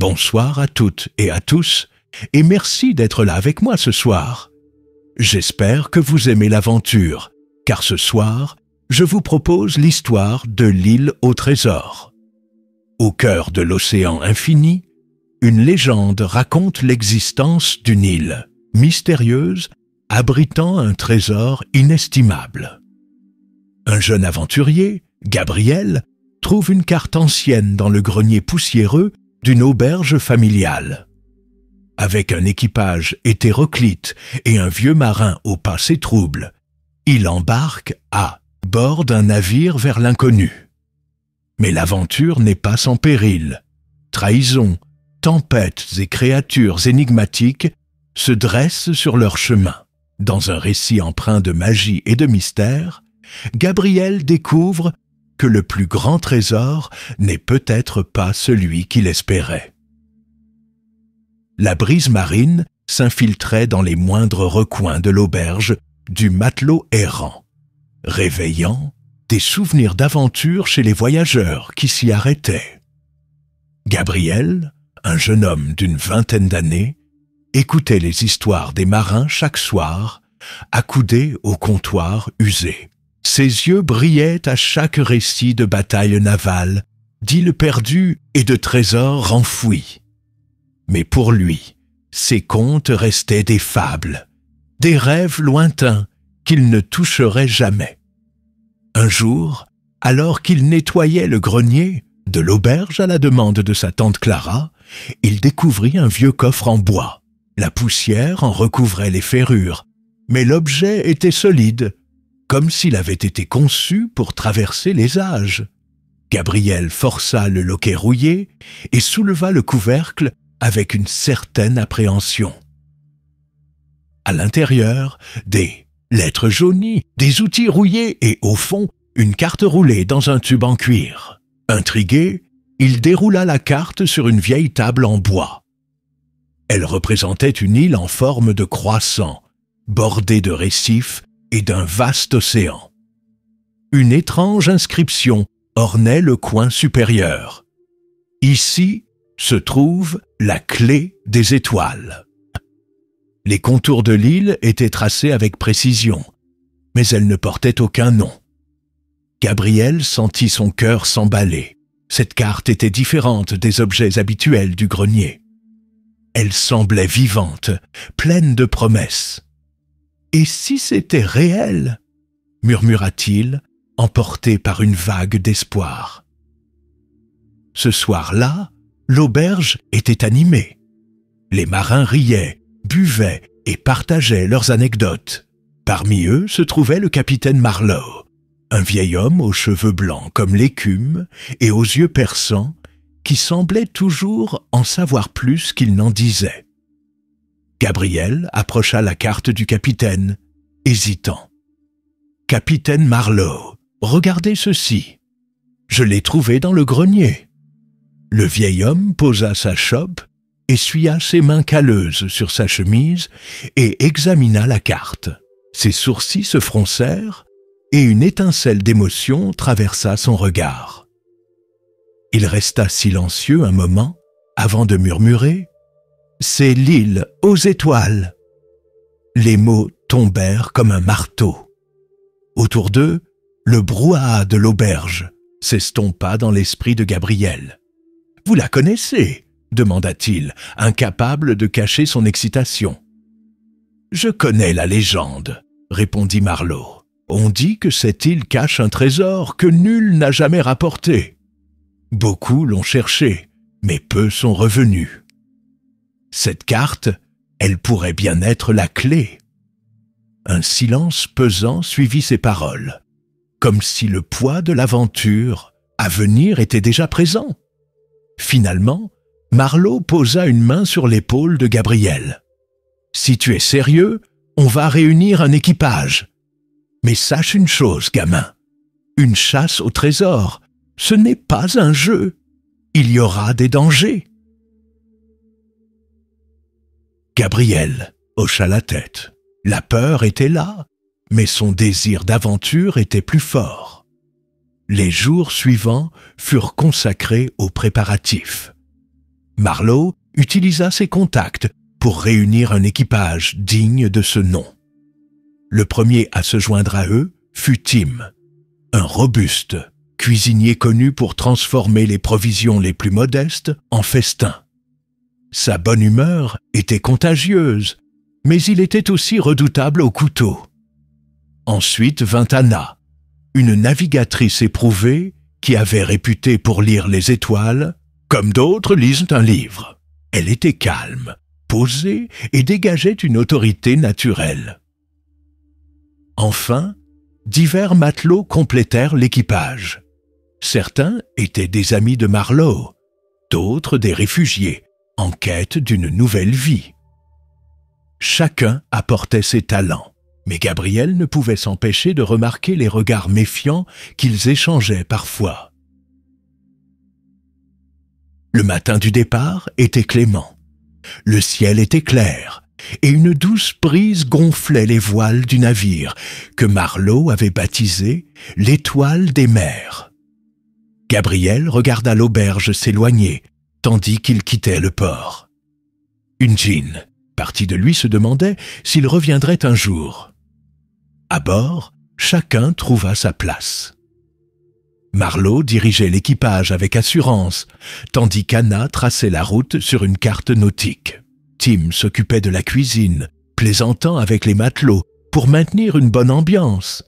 Bonsoir à toutes et à tous, et merci d'être là avec moi ce soir. J'espère que vous aimez l'aventure, car ce soir, je vous propose l'histoire de l'île au trésor. Au cœur de l'océan infini, une légende raconte l'existence d'une île mystérieuse abritant un trésor inestimable. Un jeune aventurier, Gabriel, trouve une carte ancienne dans le grenier poussiéreux d'une auberge familiale. Avec un équipage hétéroclite et un vieux marin au passé trouble, il embarque à bord d'un navire vers l'inconnu. Mais l'aventure n'est pas sans péril. Trahison, tempêtes et créatures énigmatiques se dressent sur leur chemin. Dans un récit empreint de magie et de mystère, Gabriel découvre que le plus grand trésor n'est peut-être pas celui qu'il espérait. La brise marine s'infiltrait dans les moindres recoins de l'auberge du matelot errant, réveillant des souvenirs d'aventure chez les voyageurs qui s'y arrêtaient. Gabriel, un jeune homme d'une vingtaine d'années, écoutait les histoires des marins chaque soir, accoudé au comptoir usé. Ses yeux brillaient à chaque récit de batailles navales, d'îles perdues et de trésors enfouis. Mais pour lui, ces contes restaient des fables, des rêves lointains qu'il ne toucherait jamais. Un jour, alors qu'il nettoyait le grenier de l'auberge à la demande de sa tante Clara, il découvrit un vieux coffre en bois. La poussière en recouvrait les ferrures, mais l'objet était solide, comme s'il avait été conçu pour traverser les âges. Gabriel força le loquet rouillé et souleva le couvercle avec une certaine appréhension. À l'intérieur, des lettres jaunies, des outils rouillés et, au fond, une carte roulée dans un tube en cuir. Intrigué, il déroula la carte sur une vieille table en bois. Elle représentait une île en forme de croissant, bordée de récifs et d'un vaste océan. Une étrange inscription ornait le coin supérieur. Ici se trouve la clé des étoiles. Les contours de l'île étaient tracés avec précision, mais elle ne portait aucun nom. Gabriel sentit son cœur s'emballer. Cette carte était différente des objets habituels du grenier. Elle semblait vivante, pleine de promesses. « Et si c'était réel ?» murmura-t-il, emporté par une vague d'espoir. Ce soir-là, l'auberge était animée. Les marins riaient, buvaient et partageaient leurs anecdotes. Parmi eux se trouvait le capitaine Marlowe, un vieil homme aux cheveux blancs comme l'écume et aux yeux perçants, qui semblait toujours en savoir plus qu'il n'en disait. Gabriel approcha la carte du capitaine, hésitant. « Capitaine Marlowe, regardez ceci. Je l'ai trouvé dans le grenier. » Le vieil homme posa sa chope, essuya ses mains calleuses sur sa chemise et examina la carte. Ses sourcils se froncèrent et une étincelle d'émotion traversa son regard. Il resta silencieux un moment avant de murmurer « C'est l'île aux étoiles !» Les mots tombèrent comme un marteau. Autour d'eux, le brouhaha de l'auberge s'estompa dans l'esprit de Gabriel. « Vous la connaissez ?» demanda-t-il, incapable de cacher son excitation. « Je connais la légende » répondit Marlowe. « On dit que cette île cache un trésor que nul n'a jamais rapporté. Beaucoup l'ont cherché, mais peu sont revenus. Cette carte, elle pourrait bien être la clé. » Un silence pesant suivit ces paroles, comme si le poids de l'aventure à venir était déjà présent. Finalement, Marlowe posa une main sur l'épaule de Gabriel. « Si tu es sérieux, on va réunir un équipage. Mais sache une chose, gamin, une chasse au trésor, ce n'est pas un jeu. Il y aura des dangers. » Gabriel hocha la tête. La peur était là, mais son désir d'aventure était plus fort. Les jours suivants furent consacrés aux préparatifs. Marlowe utilisa ses contacts pour réunir un équipage digne de ce nom. Le premier à se joindre à eux fut Tim, un robuste cuisinier connu pour transformer les provisions les plus modestes en festins. Sa bonne humeur était contagieuse, mais il était aussi redoutable au couteau. Ensuite vint Anna, une navigatrice éprouvée qui avait réputé pour lire les étoiles, comme d'autres lisent un livre. Elle était calme, posée et dégageait une autorité naturelle. Enfin, divers matelots complétèrent l'équipage. Certains étaient des amis de Marlowe, d'autres des réfugiés, en quête d'une nouvelle vie. Chacun apportait ses talents, mais Gabriel ne pouvait s'empêcher de remarquer les regards méfiants qu'ils échangeaient parfois. Le matin du départ était clément. Le ciel était clair, et une douce brise gonflait les voiles du navire que Marlowe avait baptisé « l'Étoile des mers ». Gabriel regarda l'auberge s'éloigner, tandis qu'il quittait le port. Une djinn, partie de lui, se demandait s'il reviendrait un jour. À bord, chacun trouva sa place. Marlowe dirigeait l'équipage avec assurance, tandis qu'Anna traçait la route sur une carte nautique. Tim s'occupait de la cuisine, plaisantant avec les matelots pour maintenir une bonne ambiance.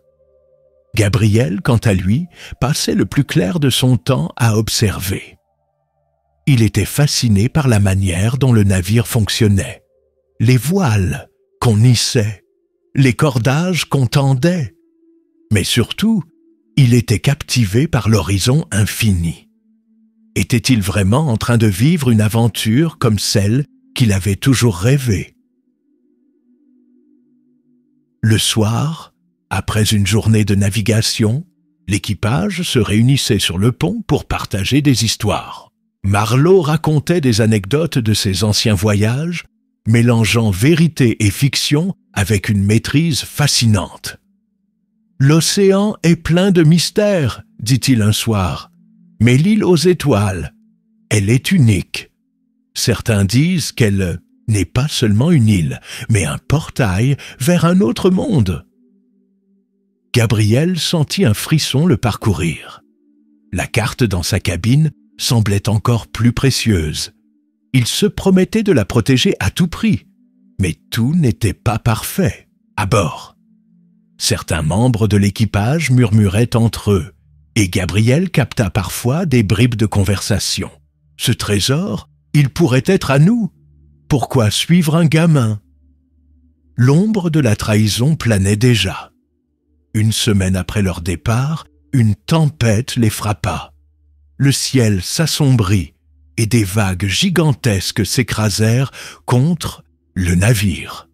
Gabriel, quant à lui, passait le plus clair de son temps à observer. Il était fasciné par la manière dont le navire fonctionnait. Les voiles qu'on hissait, les cordages qu'on tendait. Mais surtout, il était captivé par l'horizon infini. Était-il vraiment en train de vivre une aventure comme celle qu'il avait toujours rêvée? Le soir, après une journée de navigation, l'équipage se réunissait sur le pont pour partager des histoires. Marlowe racontait des anecdotes de ses anciens voyages, mélangeant vérité et fiction avec une maîtrise fascinante. « L'océan est plein de mystères, dit-il un soir, mais l'île aux étoiles, elle est unique. Certains disent qu'elle n'est pas seulement une île, mais un portail vers un autre monde. » Gabriel sentit un frisson le parcourir. La carte dans sa cabine semblait encore plus précieuse. Il se promettait de la protéger à tout prix, mais tout n'était pas parfait à bord. Certains membres de l'équipage murmuraient entre eux, et Gabriel capta parfois des bribes de conversation. « Ce trésor, il pourrait être à nous. Pourquoi suivre un gamin ?» L'ombre de la trahison planait déjà. Une semaine après leur départ, une tempête les frappa. Le ciel s'assombrit et des vagues gigantesques s'écrasèrent contre le navire.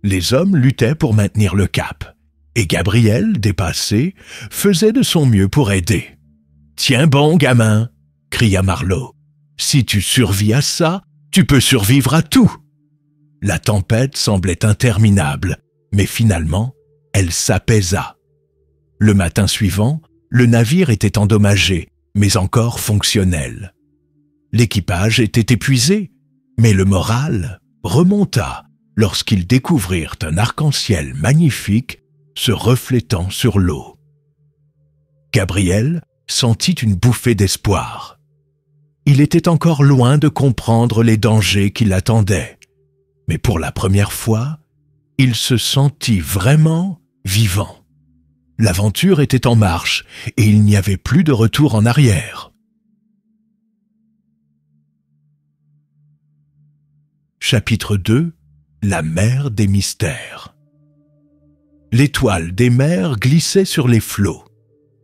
Les hommes luttaient pour maintenir le cap, et Gabriel, dépassé, faisait de son mieux pour aider. « Tiens bon, gamin !» cria Marlowe. « Si tu survis à ça, tu peux survivre à tout !» La tempête semblait interminable, mais finalement, elle s'apaisa. Le matin suivant, le navire était endommagé, mais encore fonctionnel. L'équipage était épuisé, mais le moral remonta lorsqu'ils découvrirent un arc-en-ciel magnifique se reflétant sur l'eau. Gabriel sentit une bouffée d'espoir. Il était encore loin de comprendre les dangers qui l'attendaient, mais pour la première fois, il se sentit vraiment vivant. L'aventure était en marche et il n'y avait plus de retour en arrière. Chapitre 2 : La mer des mystères. L'étoile des mers glissait sur les flots,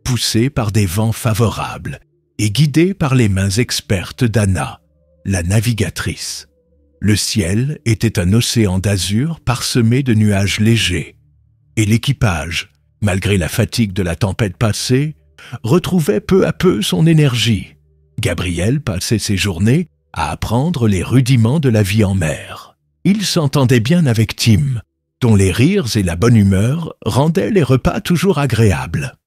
poussée par des vents favorables et guidée par les mains expertes d'Anna, la navigatrice. Le ciel était un océan d'azur parsemé de nuages légers, et l'équipage, malgré la fatigue de la tempête passée, retrouvait peu à peu son énergie. Gabriel passait ses journées à apprendre les rudiments de la vie en mer. Il s'entendait bien avec Tim, dont les rires et la bonne humeur rendaient les repas toujours agréables.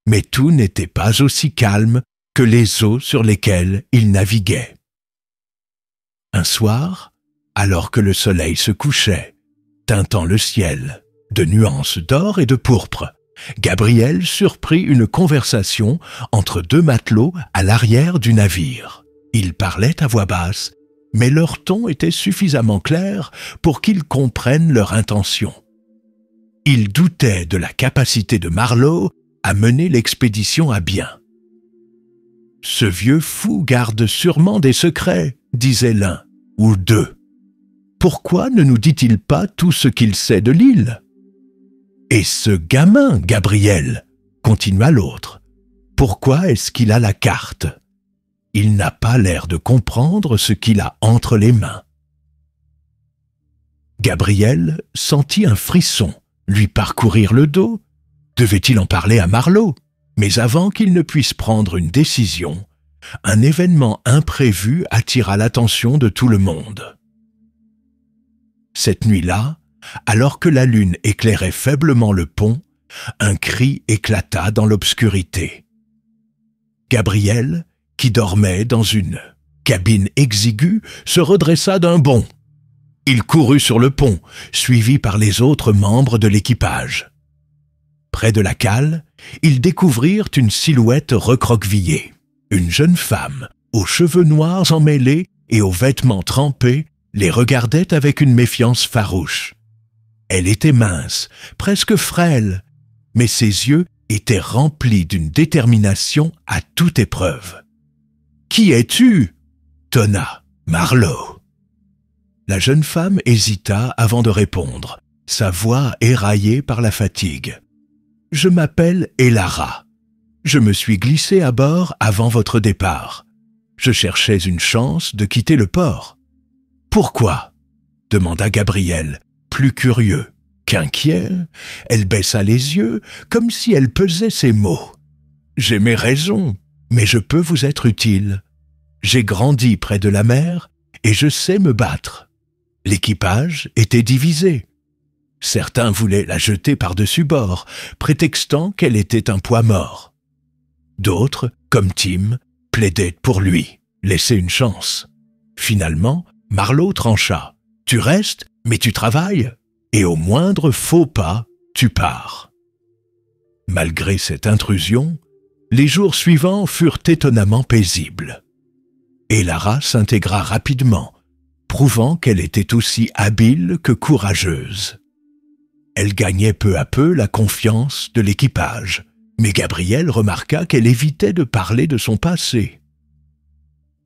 Mais tout n'était pas aussi calme que les eaux sur lesquelles il naviguait. Un soir, alors que le soleil se couchait, teintant le ciel de nuances d'or et de pourpre, Gabriel surprit une conversation entre deux matelots à l'arrière du navire. Ils parlaient à voix basse, mais leur ton était suffisamment clair pour qu'ils comprennent leur intention. Ils doutaient de la capacité de Marlowe à mener l'expédition à bien. « Ce vieux fou garde sûrement des secrets, » disait l'un, ou deux. « Pourquoi ne nous dit-il pas tout ce qu'il sait de l'île ?»« Et ce gamin, Gabriel, » continua l'autre, « pourquoi est-ce qu'il a la carte ? Il n'a pas l'air de comprendre ce qu'il a entre les mains. » Gabriel sentit un frisson lui parcourir le dos. Devait-il en parler à Marlowe? Mais avant qu'il ne puisse prendre une décision, un événement imprévu attira l'attention de tout le monde. Cette nuit-là, alors que la lune éclairait faiblement le pont, un cri éclata dans l'obscurité. Gabriel, qui dormait dans une cabine exiguë, se redressa d'un bond. Il courut sur le pont, suivi par les autres membres de l'équipage. Près de la cale, ils découvrirent une silhouette recroquevillée. Une jeune femme, aux cheveux noirs emmêlés et aux vêtements trempés, les regardait avec une méfiance farouche. Elle était mince, presque frêle, mais ses yeux étaient remplis d'une détermination à toute épreuve. « Qui es-tu » tonna Marlowe. La jeune femme hésita avant de répondre, sa voix éraillée par la fatigue. « Je m'appelle Elara. Je me suis glissée à bord avant votre départ. Je cherchais une chance de quitter le port. »« Pourquoi ?» demanda Gabriel, plus curieux qu'inquiet. Elle baissa les yeux comme si elle pesait ses mots. « J'ai mes raisons, mais je peux vous être utile. J'ai grandi près de la mer et je sais me battre. L'équipage était divisé. Certains voulaient la jeter par-dessus bord, prétextant qu'elle était un poids mort. D'autres, comme Tim, plaidaient pour lui, laisser une chance. Finalement, Marlowe trancha. « Tu restes, mais tu travailles, et au moindre faux pas, tu pars. » Malgré cette intrusion, les jours suivants furent étonnamment paisibles. Elara s'intégra rapidement, prouvant qu'elle était aussi habile que courageuse. Elle gagnait peu à peu la confiance de l'équipage, mais Gabriel remarqua qu'elle évitait de parler de son passé.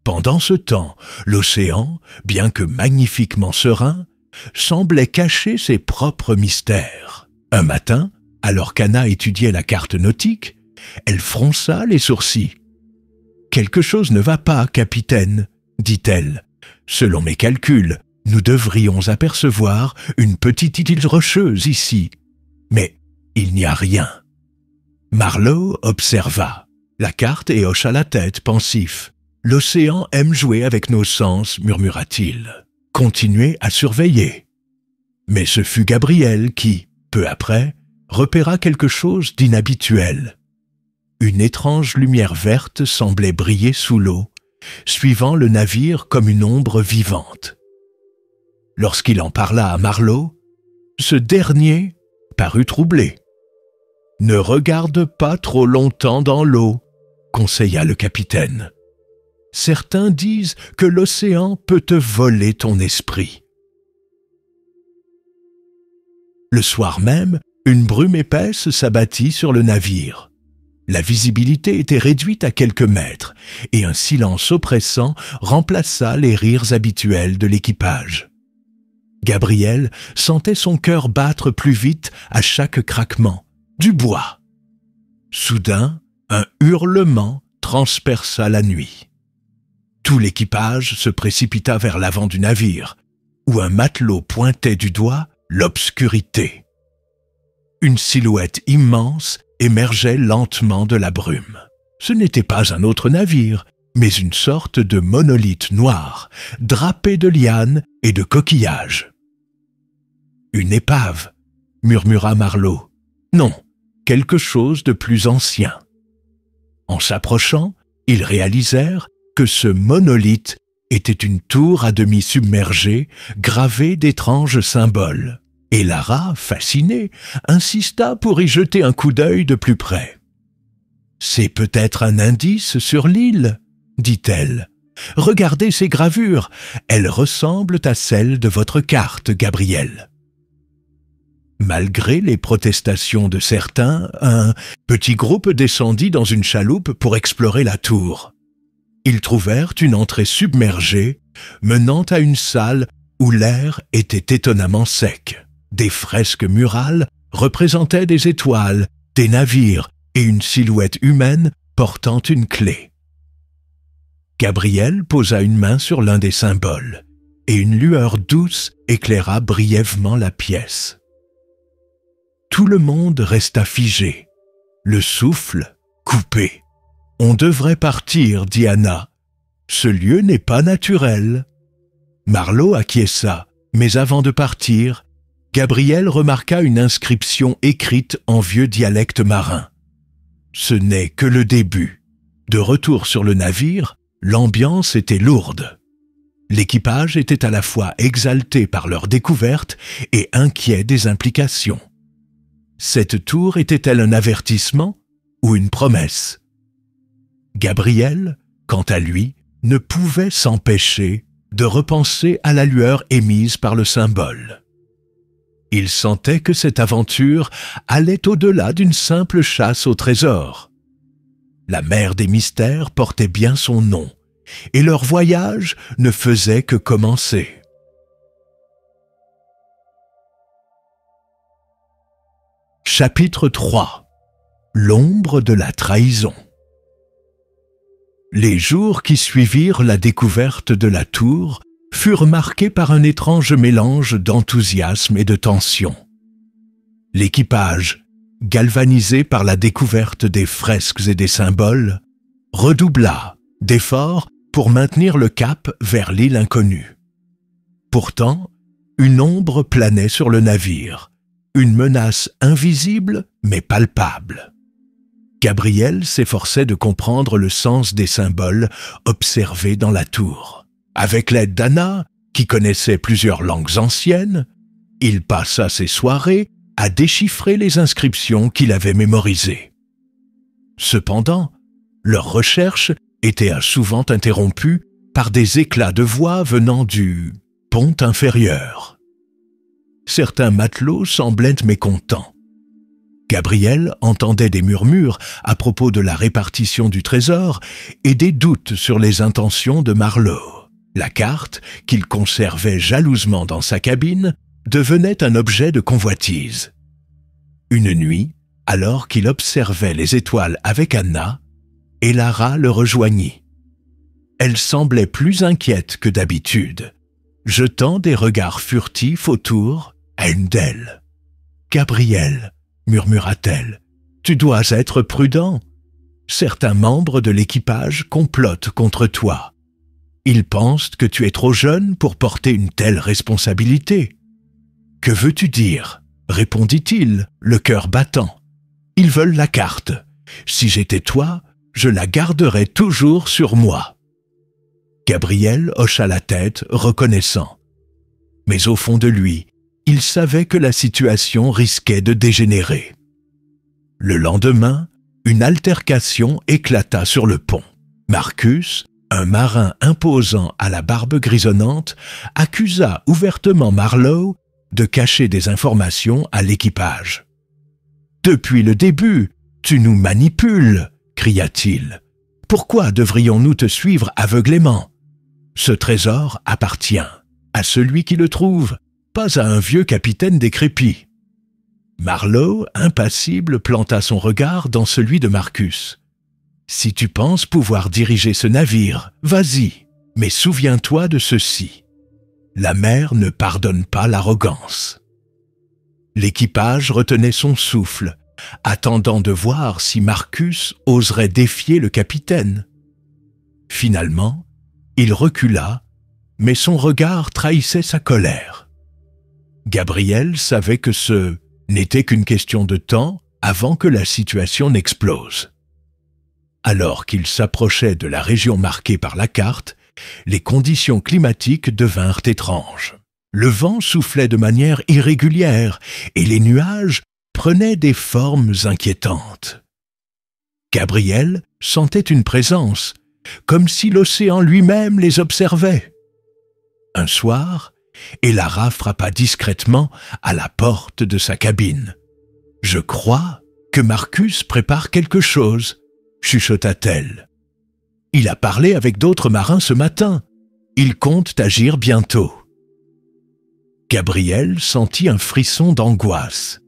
Pendant ce temps, l'océan, bien que magnifiquement serein, semblait cacher ses propres mystères. Un matin, alors qu'Anna étudiait la carte nautique, elle fronça les sourcils. « Quelque chose ne va pas, capitaine, » dit-elle. « Selon mes calculs, nous devrions apercevoir une petite île rocheuse ici. Mais il n'y a rien. » Marlowe observa la carte et hocha la tête, pensif. « L'océan aime jouer avec nos sens, » murmura-t-il. « Continuez à surveiller. » Mais ce fut Gabriel qui, peu après, repéra quelque chose d'inhabituel. Une étrange lumière verte semblait briller sous l'eau, suivant le navire comme une ombre vivante. Lorsqu'il en parla à Marlowe, ce dernier parut troublé. « Ne regarde pas trop longtemps dans l'eau, » conseilla le capitaine. « Certains disent que l'océan peut te voler ton esprit. » Le soir même, une brume épaisse s'abattit sur le navire. La visibilité était réduite à quelques mètres et un silence oppressant remplaça les rires habituels de l'équipage. Gabriel sentait son cœur battre plus vite à chaque craquement. Du bois. Soudain, un hurlement transperça la nuit. Tout l'équipage se précipita vers l'avant du navire, où un matelot pointait du doigt l'obscurité. Une silhouette immense émergeait lentement de la brume. Ce n'était pas un autre navire, mais une sorte de monolithe noir, drapé de lianes et de coquillages. « Une épave » murmura Marlowe. « Non, quelque chose de plus ancien. » En s'approchant, ils réalisèrent que ce monolithe était une tour à demi submergée, gravée d'étranges symboles. Et Lara, fascinée, insista pour y jeter un coup d'œil de plus près. « C'est peut-être un indice sur l'île, » dit-elle. « Regardez ces gravures, elles ressemblent à celles de votre carte, Gabriel. » Malgré les protestations de certains, un petit groupe descendit dans une chaloupe pour explorer la tour. Ils trouvèrent une entrée submergée menant à une salle où l'air était étonnamment sec. Des fresques murales représentaient des étoiles, des navires et une silhouette humaine portant une clé. Gabriel posa une main sur l'un des symboles et une lueur douce éclaira brièvement la pièce. Tout le monde resta figé, le souffle coupé. « On devrait partir, dit Anna. Ce lieu n'est pas naturel. » Marlowe acquiesça, mais avant de partir, Gabriel remarqua une inscription écrite en vieux dialecte marin. Ce n'est que le début. De retour sur le navire, l'ambiance était lourde. L'équipage était à la fois exalté par leur découverte et inquiet des implications. Cette tour était-elle un avertissement ou une promesse? Gabriel, quant à lui, ne pouvait s'empêcher de repenser à la lueur émise par le symbole. Il sentait que cette aventure allait au-delà d'une simple chasse au trésor. La mer des mystères portait bien son nom, et leur voyage ne faisait que commencer. Chapitre 3. L'ombre de la trahison. Les jours qui suivirent la découverte de la tour furent marqués par un étrange mélange d'enthousiasme et de tension. L'équipage, galvanisé par la découverte des fresques et des symboles, redoubla d'efforts pour maintenir le cap vers l'île inconnue. Pourtant, une ombre planait sur le navire, une menace invisible mais palpable. Gabriel s'efforçait de comprendre le sens des symboles observés dans la tour. Avec l'aide d'Anna, qui connaissait plusieurs langues anciennes, il passa ses soirées à déchiffrer les inscriptions qu'il avait mémorisées. Cependant, leurs recherches étaient souvent interrompues par des éclats de voix venant du pont inférieur. Certains matelots semblaient mécontents. Gabriel entendait des murmures à propos de la répartition du trésor et des doutes sur les intentions de Marlowe. La carte, qu'il conservait jalousement dans sa cabine, devenait un objet de convoitise. Une nuit, alors qu'il observait les étoiles avec Anna, Lara le rejoignit. Elle semblait plus inquiète que d'habitude, jetant des regards furtifs autour à une d'elles. « Gabriel, » murmura-t-elle, « tu dois être prudent. Certains membres de l'équipage complotent contre toi. Ils pensent que tu es trop jeune pour porter une telle responsabilité. »« Que veux-tu dire ?» répondit-il, le cœur battant. « Ils veulent la carte. Si j'étais toi, je la garderais toujours sur moi. » Gabriel hocha la tête, reconnaissant. Mais au fond de lui, il savait que la situation risquait de dégénérer. Le lendemain, une altercation éclata sur le pont. Marcus, un marin imposant à la barbe grisonnante, accusa ouvertement Marlowe de cacher des informations à l'équipage. « Depuis le début, tu nous manipules !» cria-t-il. « Pourquoi devrions-nous te suivre aveuglément? Ce trésor appartient à celui qui le trouve, pas à un vieux capitaine décrépit. » Marlowe, impassible, planta son regard dans celui de Marcus. « Si tu penses pouvoir diriger ce navire, vas-y, mais souviens-toi de ceci. La mer ne pardonne pas l'arrogance. » L'équipage retenait son souffle, attendant de voir si Marcus oserait défier le capitaine. Finalement, il recula, mais son regard trahissait sa colère. Gabriel savait que ce n'était qu'une question de temps avant que la situation n'explose. Alors qu'il s'approchait de la région marquée par la carte, les conditions climatiques devinrent étranges. Le vent soufflait de manière irrégulière et les nuages prenaient des formes inquiétantes. Gabriel sentait une présence, comme si l'océan lui-même les observait. Un soir, Elara frappa discrètement à la porte de sa cabine. « Je crois que Marcus prépare quelque chose, » chuchota-t-elle. « Il a parlé avec d'autres marins ce matin. Ils comptent agir bientôt. » Gabriel sentit un frisson d'angoisse.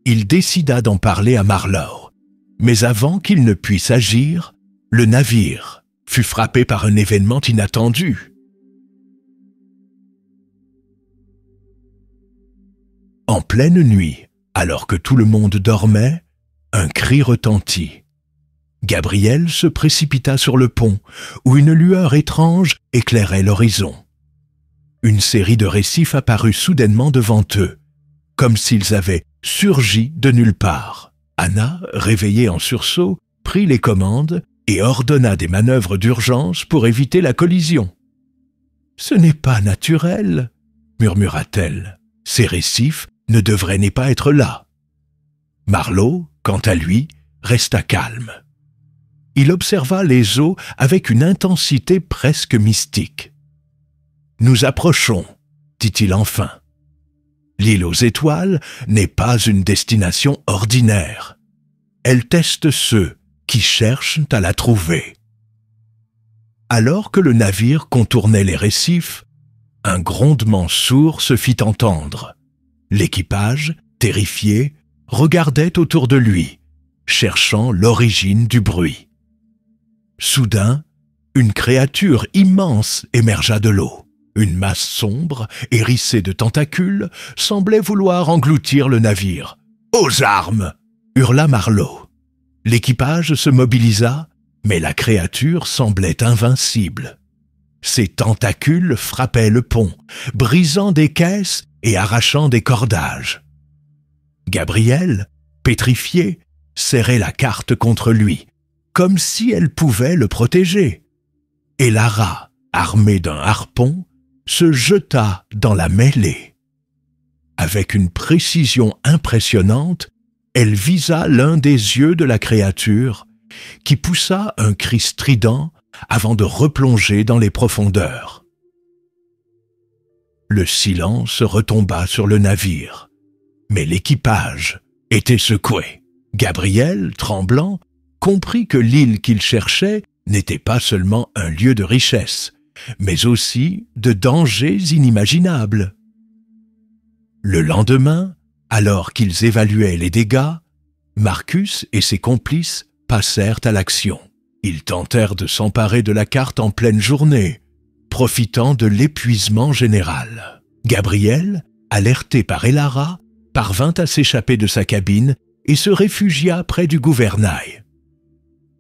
Il décida d'en parler à Marlowe, mais avant qu'il ne puisse agir, le navire fut frappé par un événement inattendu. En pleine nuit, alors que tout le monde dormait, un cri retentit. Gabriel se précipita sur le pont, où une lueur étrange éclairait l'horizon. Une série de récifs apparut soudainement devant eux, comme s'ils avaient surgi de nulle part. Anna, réveillée en sursaut, prit les commandes et ordonna des manœuvres d'urgence pour éviter la collision. « Ce n'est pas naturel, » murmura-t-elle. « Ces récifs ne devraient pas être là. » Marlowe, quant à lui, resta calme. Il observa les eaux avec une intensité presque mystique. « Nous approchons, » dit-il enfin. L'île aux étoiles n'est pas une destination ordinaire. Elle teste ceux qui cherchent à la trouver. Alors que le navire contournait les récifs, un grondement sourd se fit entendre. L'équipage, terrifié, regardait autour de lui, cherchant l'origine du bruit. Soudain, une créature immense émergea de l'eau. Une masse sombre, hérissée de tentacules, semblait vouloir engloutir le navire. « Aux armes !» hurla Marlowe. L'équipage se mobilisa, mais la créature semblait invincible. Ses tentacules frappaient le pont, brisant des caisses et arrachant des cordages. Gabriel, pétrifié, serrait la carte contre lui, comme si elle pouvait le protéger. Et Lara, armée d'un harpon, se jeta dans la mêlée. Avec une précision impressionnante, elle visa l'un des yeux de la créature, qui poussa un cri strident avant de replonger dans les profondeurs. Le silence retomba sur le navire, mais l'équipage était secoué. Gabriel, tremblant, comprit que l'île qu'il cherchait n'était pas seulement un lieu de richesse, mais aussi de dangers inimaginables. Le lendemain, alors qu'ils évaluaient les dégâts, Marcus et ses complices passèrent à l'action. Ils tentèrent de s'emparer de la carte en pleine journée, profitant de l'épuisement général. Gabriel, alerté par Elara, parvint à s'échapper de sa cabine et se réfugia près du gouvernail.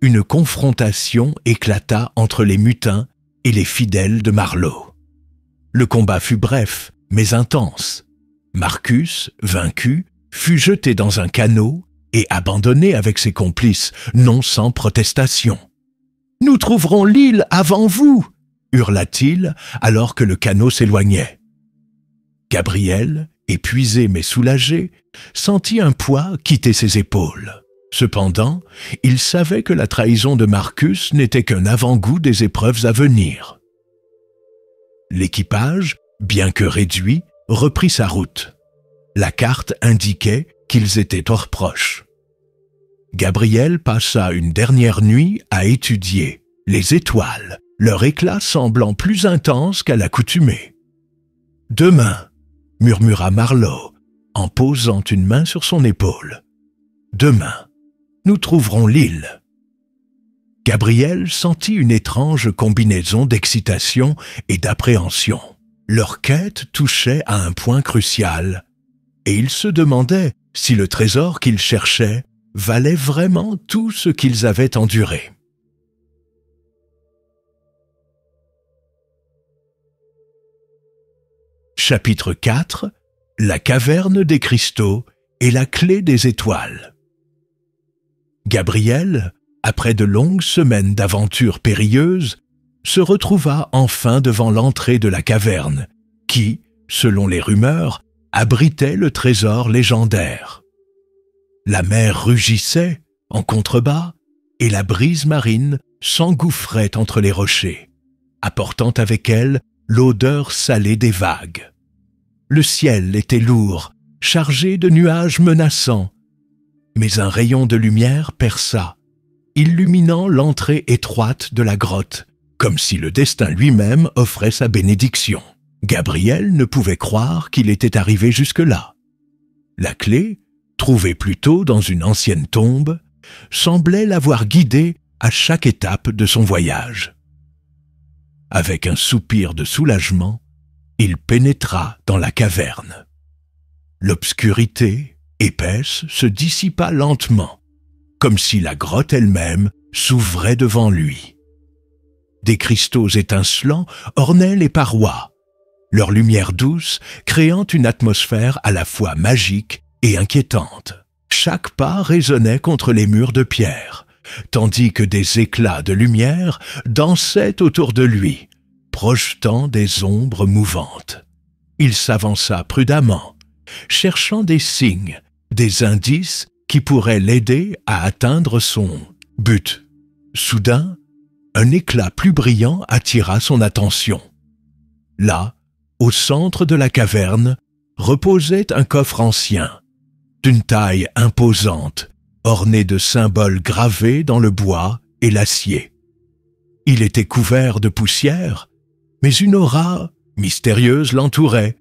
Une confrontation éclata entre les mutins et les fidèles de Marlowe. Le combat fut bref, mais intense. Marcus, vaincu, fut jeté dans un canot et abandonné avec ses complices, non sans protestation. « Nous trouverons l'île avant vous !» hurla-t-il alors que le canot s'éloignait. Gabriel, épuisé mais soulagé, sentit un poids quitter ses épaules. Cependant, il savait que la trahison de Marcus n'était qu'un avant-goût des épreuves à venir. L'équipage, bien que réduit, reprit sa route. La carte indiquait qu'ils étaient hors proche. Gabriel passa une dernière nuit à étudier les étoiles, leur éclat semblant plus intense qu'à l'accoutumée. « Demain » murmura Marlowe, en posant une main sur son épaule. « Demain, nous trouverons l'île. » Gabriel sentit une étrange combinaison d'excitation et d'appréhension. Leur quête touchait à un point crucial, et il se demandait si le trésor qu'ils cherchaient valait vraiment tout ce qu'ils avaient enduré. Chapitre 4 – La caverne des cristaux et la clé des étoiles. Gabriel, après de longues semaines d'aventures périlleuses, se retrouva enfin devant l'entrée de la caverne, qui, selon les rumeurs, abritait le trésor légendaire. La mer rugissait, en contrebas, et la brise marine s'engouffrait entre les rochers, apportant avec elle l'odeur salée des vagues. Le ciel était lourd, chargé de nuages menaçants, mais un rayon de lumière perça, illuminant l'entrée étroite de la grotte, comme si le destin lui-même offrait sa bénédiction. Gabriel ne pouvait croire qu'il était arrivé jusque-là. La clé, trouvée plus tôt dans une ancienne tombe, semblait l'avoir guidé à chaque étape de son voyage. Avec un soupir de soulagement, il pénétra dans la caverne. L'obscurité, épaisse, se dissipa lentement, comme si la grotte elle-même s'ouvrait devant lui. Des cristaux étincelants ornaient les parois, leur lumière douce créant une atmosphère à la fois magique et inquiétante. Chaque pas résonnait contre les murs de pierre, tandis que des éclats de lumière dansaient autour de lui, projetant des ombres mouvantes. Il s'avança prudemment, cherchant des signes, des indices qui pourraient l'aider à atteindre son but. Soudain, un éclat plus brillant attira son attention. Là, au centre de la caverne, reposait un coffre ancien, d'une taille imposante, orné de symboles gravés dans le bois et l'acier. Il était couvert de poussière, mais une aura mystérieuse l'entourait,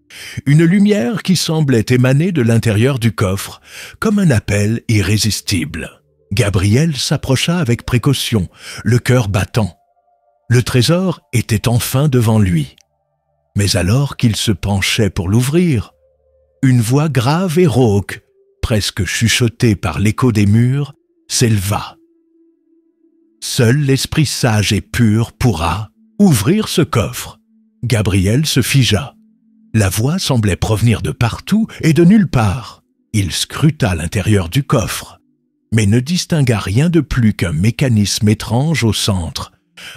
une lumière qui semblait émaner de l'intérieur du coffre, comme un appel irrésistible. Gabriel s'approcha avec précaution, le cœur battant. Le trésor était enfin devant lui. Mais alors qu'il se penchait pour l'ouvrir, une voix grave et rauque, presque chuchotée par l'écho des murs, s'éleva. Seul l'esprit sage et pur pourra ouvrir ce coffre. Gabriel se figea. La voix semblait provenir de partout et de nulle part. Il scruta l'intérieur du coffre, mais ne distingua rien de plus qu'un mécanisme étrange au centre,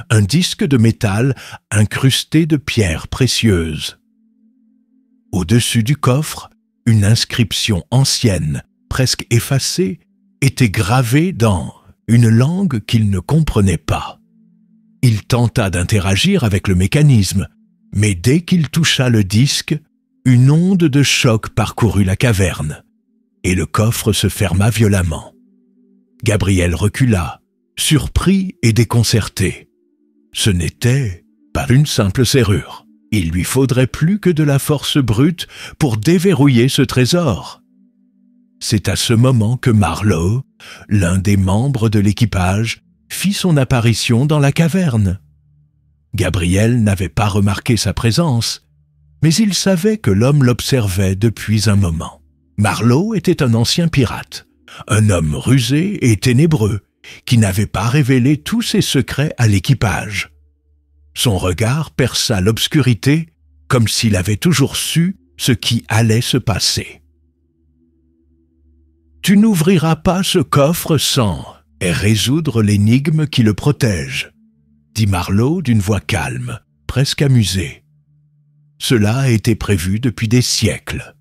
un disque de métal incrusté de pierres précieuses. Au-dessus du coffre, une inscription ancienne, presque effacée, était gravée dans une langue qu'il ne comprenait pas. Il tenta d'interagir avec le mécanisme, mais dès qu'il toucha le disque, une onde de choc parcourut la caverne, et le coffre se ferma violemment. Gabriel recula, surpris et déconcerté. Ce n'était pas une simple serrure. Il lui faudrait plus que de la force brute pour déverrouiller ce trésor. C'est à ce moment que Marlowe, l'un des membres de l'équipage, fit son apparition dans la caverne. Gabriel n'avait pas remarqué sa présence, mais il savait que l'homme l'observait depuis un moment. Marlowe était un ancien pirate, un homme rusé et ténébreux, qui n'avait pas révélé tous ses secrets à l'équipage. Son regard perça l'obscurité comme s'il avait toujours su ce qui allait se passer. « Tu n'ouvriras pas ce coffre sans résoudre l'énigme qui le protège », dit Marlowe d'une voix calme, presque amusée. Cela a été prévu depuis des siècles.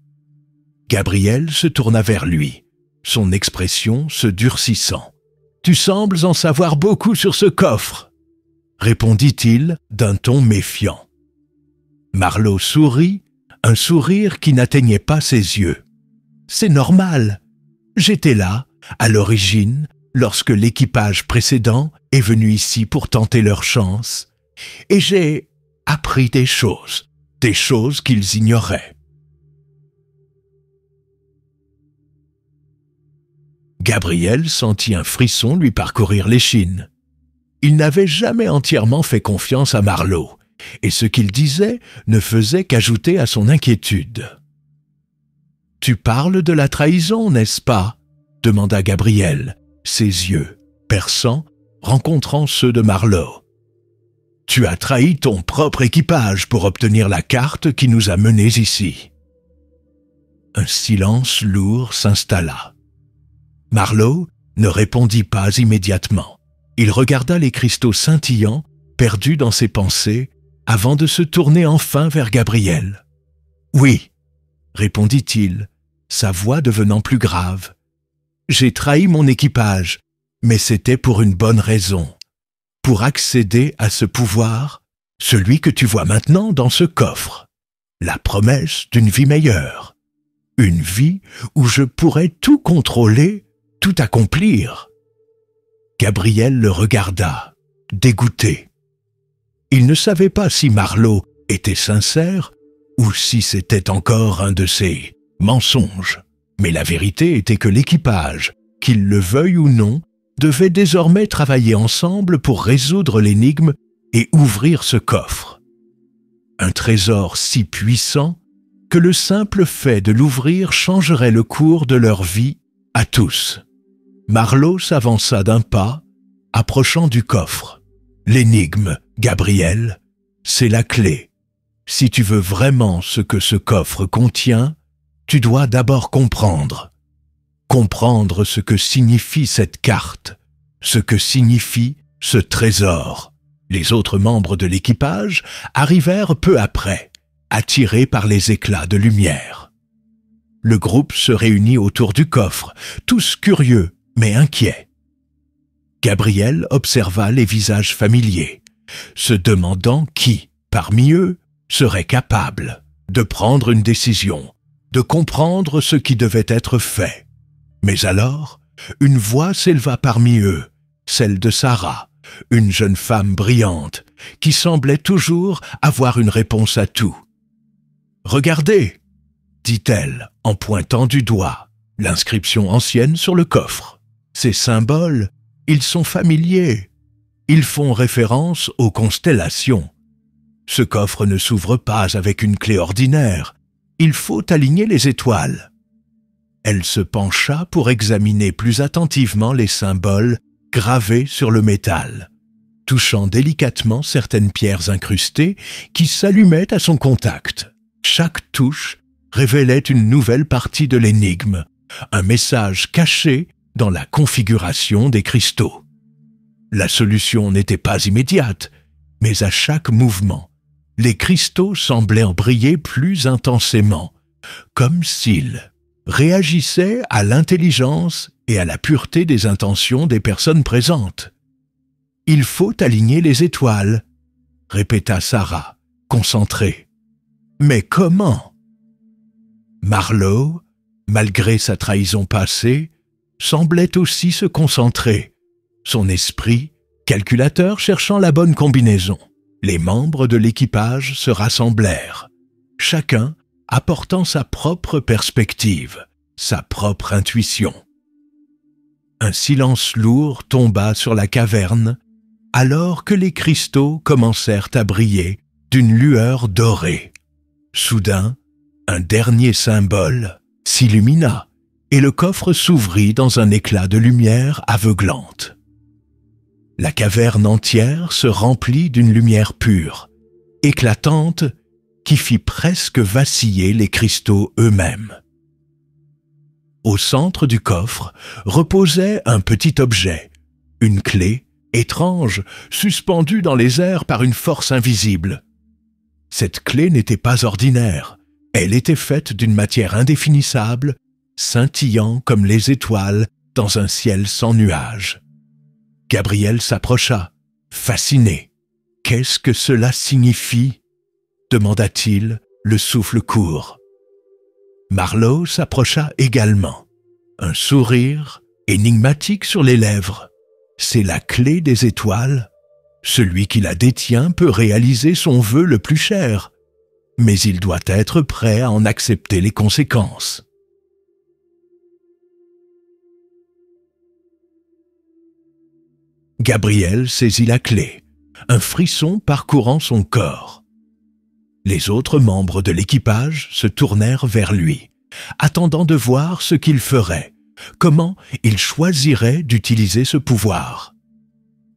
Gabriel se tourna vers lui, son expression se durcissant. « Tu sembles en savoir beaucoup sur ce coffre », répondit-il d'un ton méfiant. Marlowe sourit, un sourire qui n'atteignait pas ses yeux. « C'est normal. J'étais là, à l'origine, lorsque l'équipage précédent est venu ici pour tenter leur chance, et j'ai appris des choses qu'ils ignoraient. » Gabriel sentit un frisson lui parcourir l'échine. Il n'avait jamais entièrement fait confiance à Marlowe, et ce qu'il disait ne faisait qu'ajouter à son inquiétude. « Tu parles de la trahison, n'est-ce pas ?» demanda Gabriel, ses yeux, perçants, rencontrant ceux de Marlowe. « Tu as trahi ton propre équipage pour obtenir la carte qui nous a menés ici. » Un silence lourd s'installa. Marlowe ne répondit pas immédiatement. Il regarda les cristaux scintillants perdu dans ses pensées, avant de se tourner enfin vers Gabriel. « Oui, » répondit-il, sa voix devenant plus grave. « J'ai trahi mon équipage, mais c'était pour une bonne raison. Pour accéder à ce pouvoir, celui que tu vois maintenant dans ce coffre. La promesse d'une vie meilleure. Une vie où je pourrais tout contrôler, tout accomplir. » Gabriel le regarda, dégoûté. Il ne savait pas si Marlowe était sincère ou si c'était encore un de ses mensonges. Mais la vérité était que l'équipage, qu'il le veuille ou non, devait désormais travailler ensemble pour résoudre l'énigme et ouvrir ce coffre. Un trésor si puissant que le simple fait de l'ouvrir changerait le cours de leur vie à tous. Marlowe s'avança d'un pas, approchant du coffre. L'énigme, Gabriel, c'est la clé. Si tu veux vraiment ce que ce coffre contient, tu dois d'abord comprendre. Comprendre ce que signifie cette carte, ce que signifie ce trésor. Les autres membres de l'équipage arrivèrent peu après, attirés par les éclats de lumière. Le groupe se réunit autour du coffre, tous curieux mais inquiets. Gabriel observa les visages familiers, se demandant qui, parmi eux, serait capable de prendre une décision, de comprendre ce qui devait être fait. Mais alors, une voix s'éleva parmi eux, celle de Sarah, une jeune femme brillante, qui semblait toujours avoir une réponse à tout. « Regardez !» dit-elle en pointant du doigt l'inscription ancienne sur le coffre. Ces symboles, ils sont familiers. Ils font référence aux constellations. Ce coffre ne s'ouvre pas avec une clé ordinaire. Il faut aligner les étoiles. Elle se pencha pour examiner plus attentivement les symboles gravés sur le métal, touchant délicatement certaines pierres incrustées qui s'allumaient à son contact. Chaque touche révélait une nouvelle partie de l'énigme, un message caché dans la configuration des cristaux. La solution n'était pas immédiate, mais à chaque mouvement, les cristaux semblaient en briller plus intensément, comme s'ils réagissaient à l'intelligence et à la pureté des intentions des personnes présentes. « Il faut aligner les étoiles », répéta Sarah, concentrée. « Mais comment ?» Marlowe, malgré sa trahison passée, semblait aussi se concentrer, son esprit calculateur cherchant la bonne combinaison. Les membres de l'équipage se rassemblèrent, chacun apportant sa propre perspective, sa propre intuition. Un silence lourd tomba sur la caverne alors que les cristaux commencèrent à briller d'une lueur dorée. Soudain, un dernier symbole s'illumina et le coffre s'ouvrit dans un éclat de lumière aveuglante. La caverne entière se remplit d'une lumière pure, éclatante, qui fit presque vaciller les cristaux eux-mêmes. Au centre du coffre reposait un petit objet, une clé étrange, suspendue dans les airs par une force invisible. Cette clé n'était pas ordinaire, elle était faite d'une matière indéfinissable, scintillant comme les étoiles dans un ciel sans nuages. Gabriel s'approcha, fasciné. « Qu'est-ce que cela signifie ?» demanda-t-il, le souffle court. Marlowe s'approcha également, un sourire énigmatique sur les lèvres. « C'est la clé des étoiles. Celui qui la détient peut réaliser son vœu le plus cher, mais il doit être prêt à en accepter les conséquences. » Gabriel saisit la clé, un frisson parcourant son corps. Les autres membres de l'équipage se tournèrent vers lui, attendant de voir ce qu'il ferait, comment il choisirait d'utiliser ce pouvoir.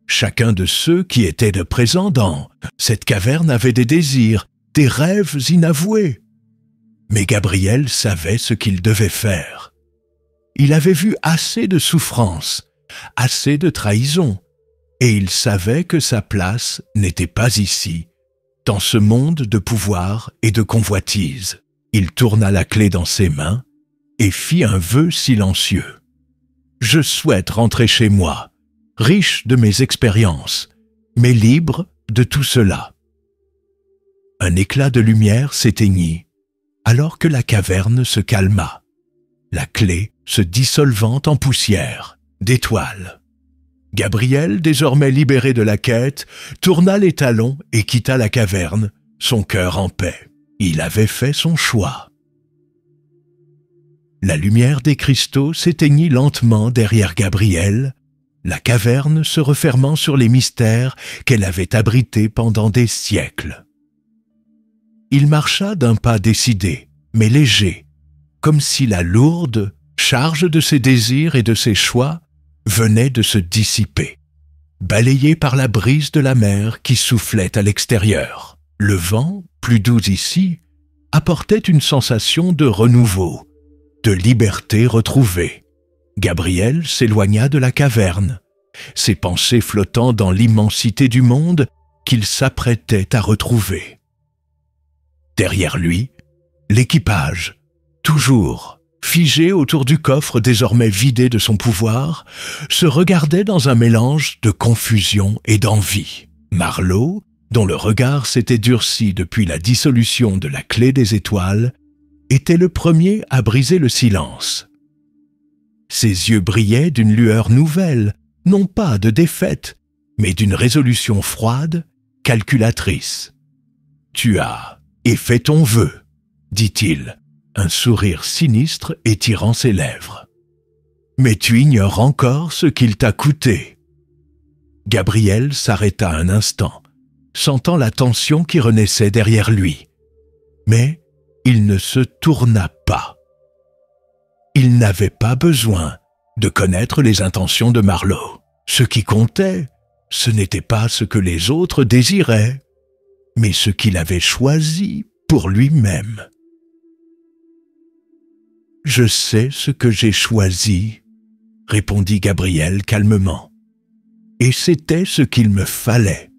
Chacun de ceux qui étaient de présent dans cette caverne avait des désirs, des rêves inavoués. Mais Gabriel savait ce qu'il devait faire. Il avait vu assez de souffrances, assez de trahisons. et il savait que sa place n'était pas ici, dans ce monde de pouvoir et de convoitise. Il tourna la clé dans ses mains et fit un vœu silencieux. « Je souhaite rentrer chez moi, riche de mes expériences, mais libre de tout cela. » Un éclat de lumière s'éteignit, alors que la caverne se calma, la clé se dissolvant en poussière, d'étoiles. Gabriel, désormais libéré de la quête, tourna les talons et quitta la caverne, son cœur en paix. Il avait fait son choix. La lumière des cristaux s'éteignit lentement derrière Gabriel, la caverne se refermant sur les mystères qu'elle avait abrités pendant des siècles. Il marcha d'un pas décidé, mais léger, comme si la lourde charge de ses désirs et de ses choix venait de se dissiper, balayé par la brise de la mer qui soufflait à l'extérieur. Le vent, plus doux ici, apportait une sensation de renouveau, de liberté retrouvée. Gabriel s'éloigna de la caverne, ses pensées flottant dans l'immensité du monde qu'il s'apprêtait à retrouver. Derrière lui, l'équipage, toujours figé autour du coffre désormais vidé de son pouvoir, se regardait dans un mélange de confusion et d'envie. Marlowe, dont le regard s'était durci depuis la dissolution de la clé des étoiles, était le premier à briser le silence. Ses yeux brillaient d'une lueur nouvelle, non pas de défaite, mais d'une résolution froide, calculatrice. « Tu as fait ton vœu, » dit-il, un sourire sinistre étirant ses lèvres. « Mais tu ignores encore ce qu'il t'a coûté. » Gabriel s'arrêta un instant, sentant la tension qui renaissait derrière lui. Mais il ne se tourna pas. Il n'avait pas besoin de connaître les intentions de Marlowe. Ce qui comptait, ce n'était pas ce que les autres désiraient, mais ce qu'il avait choisi pour lui-même. « Je sais ce que j'ai choisi, » répondit Gabriel calmement. « Et c'était ce qu'il me fallait.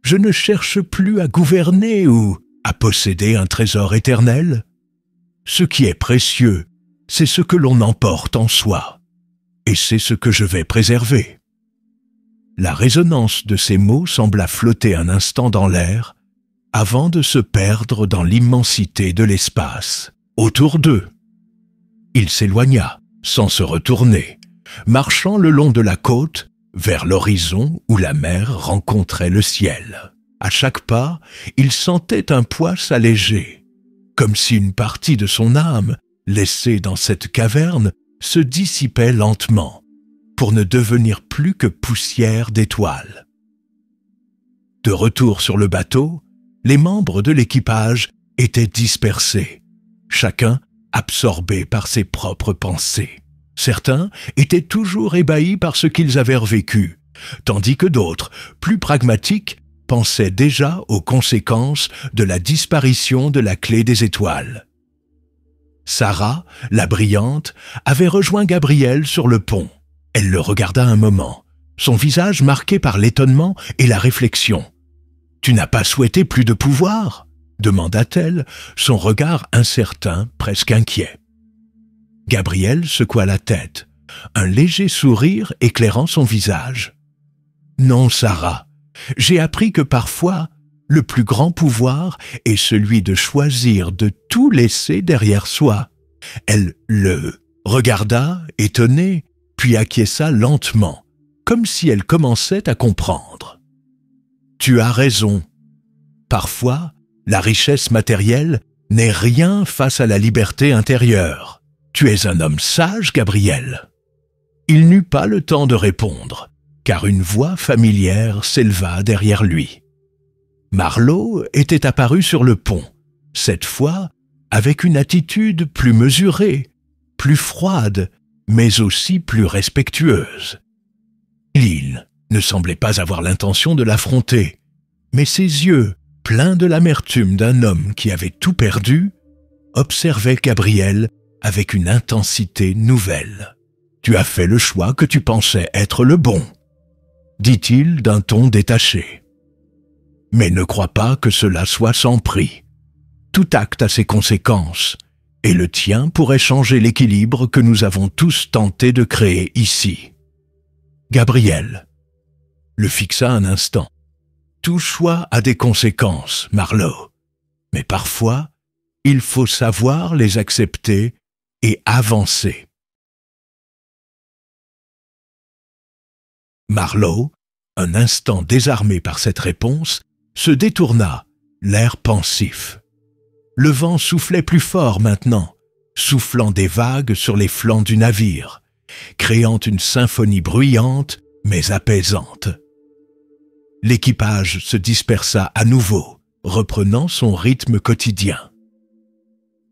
Je ne cherche plus à gouverner ou à posséder un trésor éternel. Ce qui est précieux, c'est ce que l'on emporte en soi, et c'est ce que je vais préserver. » La résonance de ces mots sembla flotter un instant dans l'air, avant de se perdre dans l'immensité de l'espace. Autour d'eux, il s'éloigna, sans se retourner, marchant le long de la côte, vers l'horizon où la mer rencontrait le ciel. À chaque pas, il sentait un poids s'alléger, comme si une partie de son âme, laissée dans cette caverne, se dissipait lentement, pour ne devenir plus que poussière d'étoiles. De retour sur le bateau, les membres de l'équipage étaient dispersés, chacun absorbé par ses propres pensées. Certains étaient toujours ébahis par ce qu'ils avaient revécu, tandis que d'autres, plus pragmatiques, pensaient déjà aux conséquences de la disparition de la clé des étoiles. Sarah, la brillante, avait rejoint Gabriel sur le pont. Elle le regarda un moment, son visage marqué par l'étonnement et la réflexion. « Tu n'as pas souhaité plus de pouvoir ?» demanda-t-elle, son regard incertain, presque inquiet. Gabriel secoua la tête, un léger sourire éclairant son visage. « Non, Sarah, j'ai appris que parfois, le plus grand pouvoir est celui de choisir de tout laisser derrière soi. » Elle le regarda, étonnée, puis acquiesça lentement, comme si elle commençait à comprendre. « Tu as raison. Parfois, la richesse matérielle n'est rien face à la liberté intérieure. Tu es un homme sage, Gabriel. » Il n'eut pas le temps de répondre, car une voix familière s'éleva derrière lui. Marlowe était apparu sur le pont, cette fois avec une attitude plus mesurée, plus froide, mais aussi plus respectueuse. L'île ne semblait pas avoir l'intention de l'affronter, mais ses yeux, pleins de l'amertume d'un homme qui avait tout perdu, observaient Gabriel avec une intensité nouvelle. « Tu as fait le choix que tu pensais être le bon. » dit-il d'un ton détaché. Mais ne crois pas que cela soit sans prix. Tout acte a ses conséquences, et le tien pourrait changer l'équilibre que nous avons tous tenté de créer ici. Gabriel le fixa un instant. Tout choix a des conséquences, Marlowe, mais parfois, il faut savoir les accepter et avancer. Marlowe, un instant désarmé par cette réponse, se détourna, l'air pensif. Le vent soufflait plus fort maintenant, soufflant des vagues sur les flancs du navire, créant une symphonie bruyante mais apaisante. L'équipage se dispersa à nouveau, reprenant son rythme quotidien.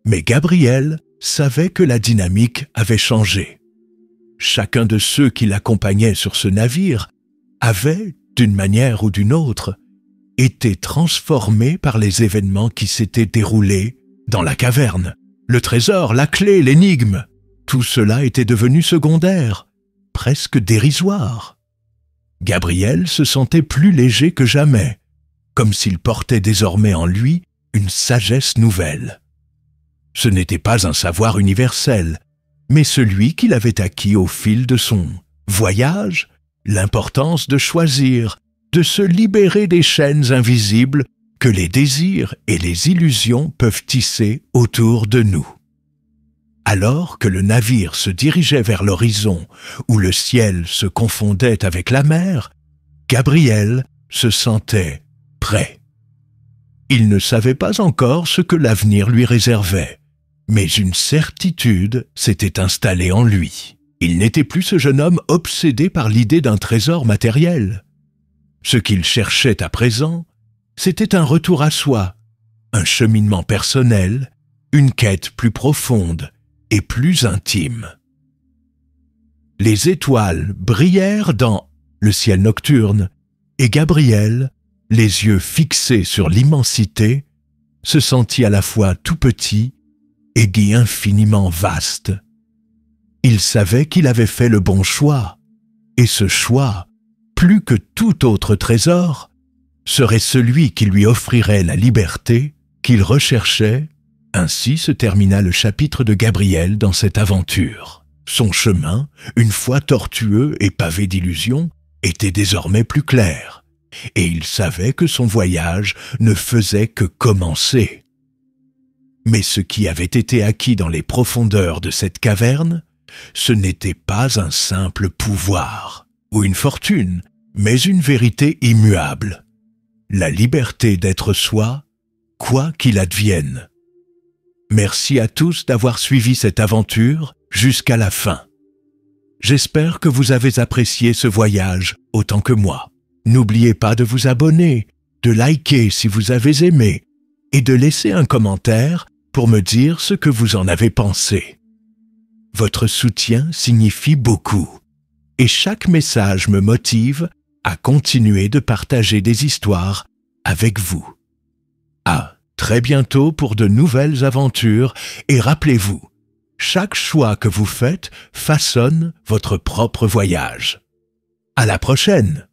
Mais Gabriel savait que la dynamique avait changé. Chacun de ceux qui l'accompagnaient sur ce navire avait, d'une manière ou d'une autre, été transformé par les événements qui s'étaient déroulés dans la caverne. Le trésor, la clé, l'énigme, tout cela était devenu secondaire, presque dérisoire. Gabriel se sentait plus léger que jamais, comme s'il portait désormais en lui une sagesse nouvelle. Ce n'était pas un savoir universel, mais celui qu'il avait acquis au fil de son voyage, l'importance de choisir, de se libérer des chaînes invisibles que les désirs et les illusions peuvent tisser autour de nous. Alors que le navire se dirigeait vers l'horizon, où le ciel se confondait avec la mer, Gabriel se sentait prêt. Il ne savait pas encore ce que l'avenir lui réservait, mais une certitude s'était installée en lui. Il n'était plus ce jeune homme obsédé par l'idée d'un trésor matériel. Ce qu'il cherchait à présent, c'était un retour à soi, un cheminement personnel, une quête plus profonde et plus intime. Les étoiles brillèrent dans le ciel nocturne et Gabriel, les yeux fixés sur l'immensité, se sentit à la fois tout petit et dit infiniment vaste. Il savait qu'il avait fait le bon choix, et ce choix, plus que tout autre trésor, serait celui qui lui offrirait la liberté qu'il recherchait. Ainsi se termina le chapitre de Gabriel dans cette aventure. Son chemin, une fois tortueux et pavé d'illusions, était désormais plus clair, et il savait que son voyage ne faisait que commencer. Mais ce qui avait été acquis dans les profondeurs de cette caverne, ce n'était pas un simple pouvoir ou une fortune, mais une vérité immuable, la liberté d'être soi, quoi qu'il advienne. Merci à tous d'avoir suivi cette aventure jusqu'à la fin. J'espère que vous avez apprécié ce voyage autant que moi. N'oubliez pas de vous abonner, de liker si vous avez aimé et de laisser un commentaire pour me dire ce que vous en avez pensé. Votre soutien signifie beaucoup et chaque message me motive à continuer de partager des histoires avec vous. À très bientôt pour de nouvelles aventures et rappelez-vous, chaque choix que vous faites façonne votre propre voyage. À la prochaine!